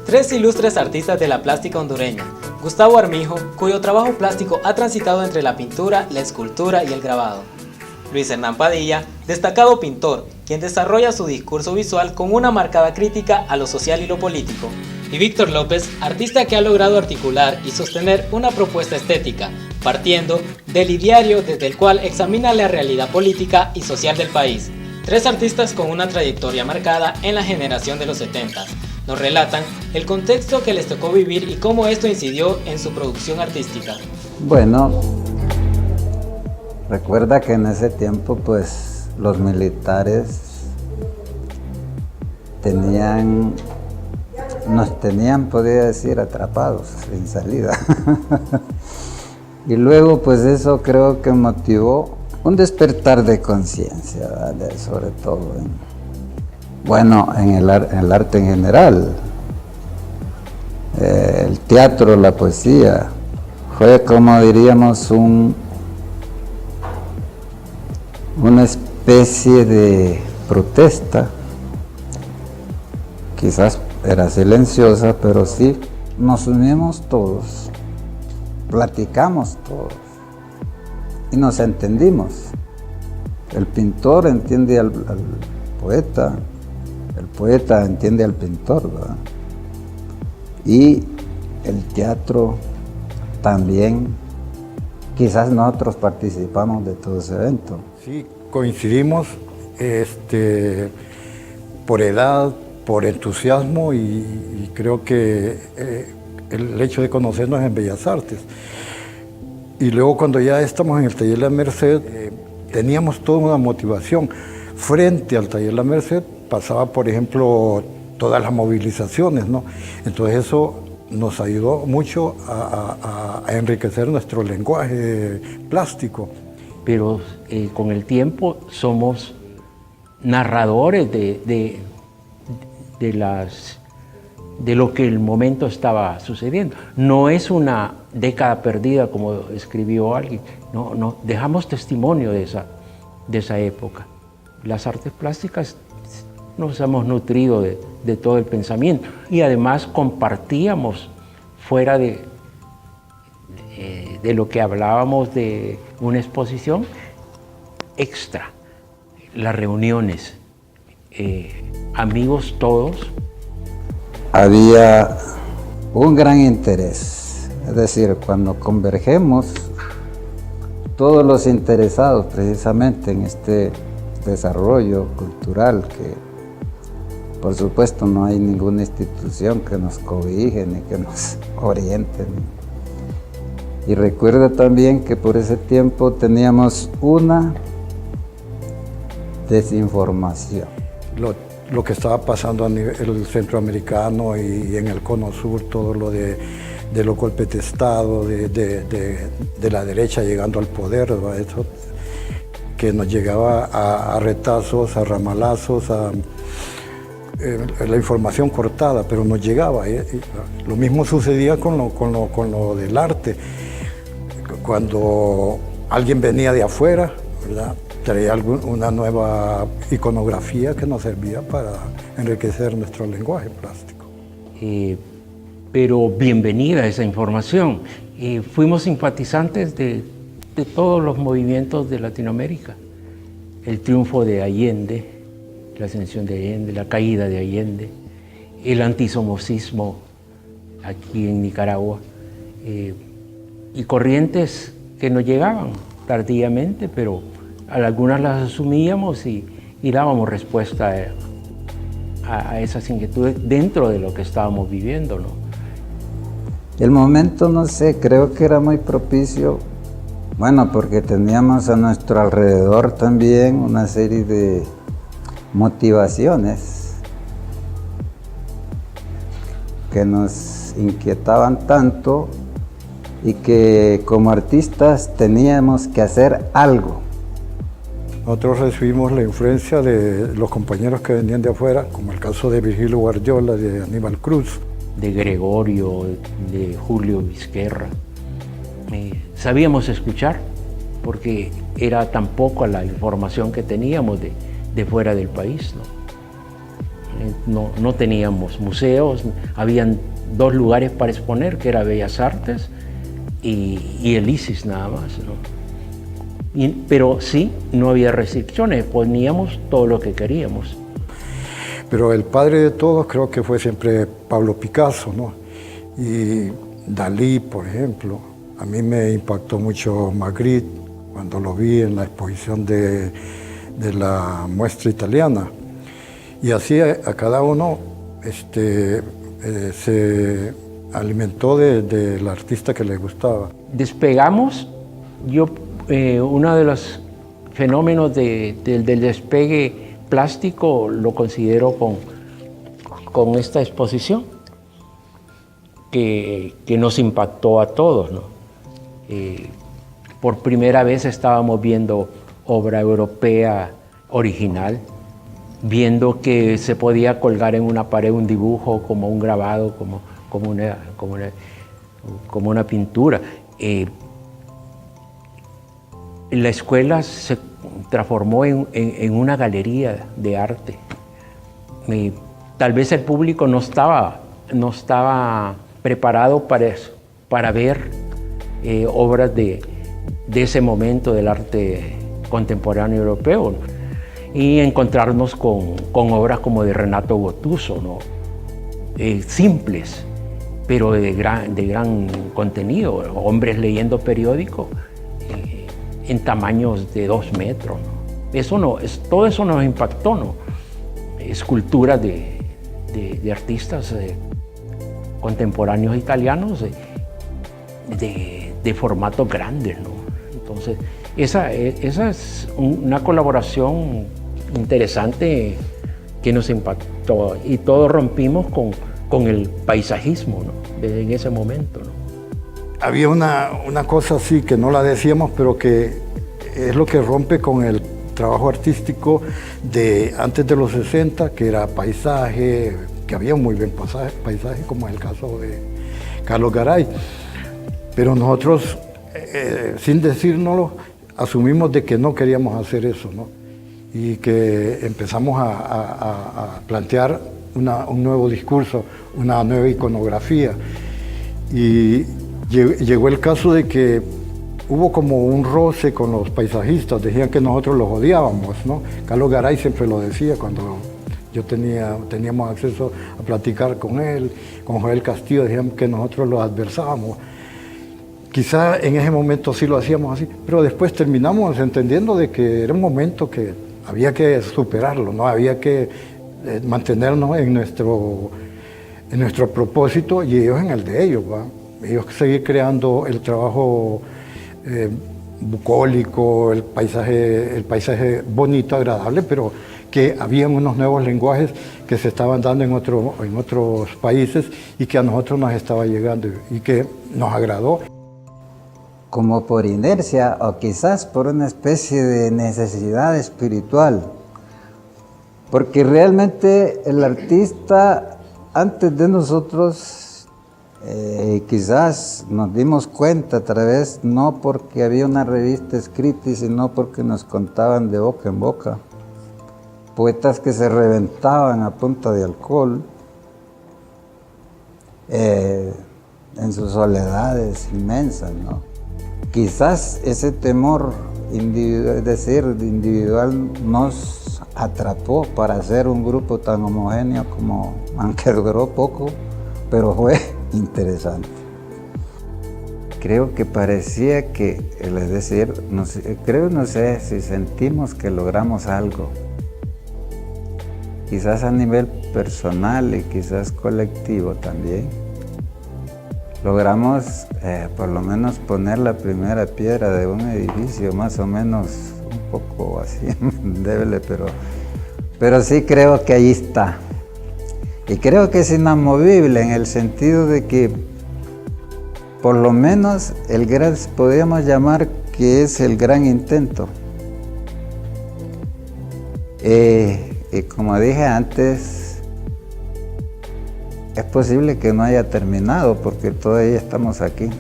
Tres ilustres artistas de la plástica hondureña. Gustavo Armijo, cuyo trabajo plástico ha transitado entre la pintura, la escultura y el grabado. Luis Hernán Padilla, destacado pintor, quien desarrolla su discurso visual con una marcada crítica a lo social y lo político. Y Víctor López, artista que ha logrado articular y sostener una propuesta estética, partiendo del ideario desde el cual examina la realidad política y social del país. Tres artistas con una trayectoria marcada en la generación de los 70 nos relatan el contexto que les tocó vivir y cómo esto incidió en su producción artística. Bueno, recuerda que en ese tiempo pues los militares nos tenían, podría decir, atrapados sin salida. Y luego pues eso creo que motivó un despertar de conciencia, ¿vale? Sobre todo en el arte en general. El teatro, la poesía, fue como diríamos una especie de protesta. Quizás era silenciosa, pero sí nos unimos todos, platicamos todos y nos entendimos. El pintor entiende al poeta, el poeta entiende al pintor, ¿verdad? Y el teatro también, quizás nosotros participamos de todo ese evento. Sí, coincidimos por edad, por entusiasmo y creo que el hecho de conocernos en Bellas Artes. Y luego cuando ya estamos en el Taller La Merced, teníamos toda una motivación. Frente al Taller La Merced pasaba, por ejemplo, todas las movilizaciones, ¿no? Entonces eso nos ayudó mucho a enriquecer nuestro lenguaje plástico. Pero con el tiempo somos narradores de lo que el momento estaba sucediendo. No es una década perdida, como escribió alguien. No, dejamos testimonio de esa época. Las artes plásticas nos hemos nutrido de todo el pensamiento y además compartíamos fuera de lo que hablábamos de una exposición extra, las reuniones, amigos todos. Había un gran interés, es decir, cuando convergemos todos los interesados precisamente en este desarrollo cultural, que por supuesto no hay ninguna institución que nos cobije ni que nos oriente. Y recuerda también que por ese tiempo teníamos una desinformación. Lo que estaba pasando a nivel centroamericano y en el cono sur, todo lo de los golpes de Estado, de la derecha llegando al poder, ¿verdad? Eso que nos llegaba a retazos, a ramalazos, a la información cortada, pero nos llegaba. Lo mismo sucedía con lo del arte. Cuando alguien venía de afuera, ¿verdad?, traía una nueva iconografía que nos servía para enriquecer nuestro lenguaje plástico. Pero bienvenida esa información. Fuimos simpatizantes de todos los movimientos de Latinoamérica. El triunfo de Allende, la ascensión de Allende, la caída de Allende, el antisomocismo aquí en Nicaragua, y corrientes que nos llegaban tardíamente, pero algunas las asumíamos y dábamos respuesta a esas inquietudes dentro de lo que estábamos viviendo, ¿no? El momento, no sé, creo que era muy propicio, bueno, porque teníamos a nuestro alrededor también una serie de motivaciones que nos inquietaban tanto y que como artistas teníamos que hacer algo. Nosotros recibimos la influencia de los compañeros que venían de afuera, como el caso de Virgilio Guardiola, de Aníbal Cruz. De Gregorio, de Julio Vizquerra. Sabíamos escuchar, porque era tan poca la información que teníamos de fuera del país, ¿no? no teníamos museos, habían 2 lugares para exponer, que era Bellas Artes y el ISIS nada más, ¿no? Pero sí, no había restricciones, poníamos todo lo que queríamos. Pero el padre de todos creo que fue siempre Pablo Picasso, ¿no? Y Dalí, por ejemplo. A mí me impactó mucho Magritte cuando lo vi en la exposición de la muestra italiana. Y así a cada uno se alimentó del artista que le gustaba. Despegamos, uno de los fenómenos del despegue plástico lo considero con esta exposición que nos impactó a todos, ¿no? Por primera vez estábamos viendo obra europea original, viendo que se podía colgar en una pared un dibujo, como un grabado, como una pintura. La escuela se transformó en una galería de arte. Tal vez el público no estaba preparado para eso, para ver obras de ese momento del arte contemporáneo europeo, ¿no? Y encontrarnos con obras como de Renato Gottuso, ¿no? Simples, pero de gran contenido, hombres leyendo periódicos en tamaños de 2 metros, ¿no? Todo eso nos impactó, ¿no? Esculturas de artistas contemporáneos italianos de formatos grandes, ¿no? Entonces, esa es una colaboración interesante que nos impactó, y todos rompimos con el paisajismo, ¿no? En ese momento, ¿no? Había una cosa así que no la decíamos, pero que es lo que rompe con el trabajo artístico de antes de los 60, que era paisaje, que había un muy buen paisaje, como es el caso de Carlos Garay. Pero nosotros, sin decírnoslo, asumimos de que no queríamos hacer eso, ¿no? Y que empezamos a plantear un nuevo discurso, una nueva iconografía. Y llegó el caso de que hubo como un roce con los paisajistas, decían que nosotros los odiábamos, ¿no? Carlos Garay siempre lo decía cuando teníamos acceso a platicar con él, con Joel Castillo, decían que nosotros los adversábamos. Quizá en ese momento sí lo hacíamos así, pero después terminamos entendiendo de que era un momento que había que superarlo, ¿no? Había que mantenernos en nuestro propósito y ellos en el de ellos, ¿va? Ellos seguir creando el trabajo bucólico, el paisaje bonito, agradable, pero que habían unos nuevos lenguajes que se estaban dando en otros países y que a nosotros nos estaba llegando y que nos agradó. Como por inercia o quizás por una especie de necesidad espiritual, porque realmente el artista antes de nosotros quizás nos dimos cuenta a través, no porque había una revista escrita, sino porque nos contaban de boca en boca, poetas que se reventaban a punta de alcohol, en sus soledades inmensas, ¿no? Quizás ese temor individual nos atrapó para hacer un grupo tan homogéneo como, aunque duró poco, pero fue interesante. Creo que parecía que, es decir, no sé si sentimos que logramos algo, quizás a nivel personal y quizás colectivo también. Logramos por lo menos poner la primera piedra de un edificio más o menos un poco así débil, pero sí creo que ahí está. Y creo que es inamovible en el sentido de que por lo menos podríamos llamar que es el gran intento. Y como dije antes, es posible que no haya terminado porque todavía estamos aquí.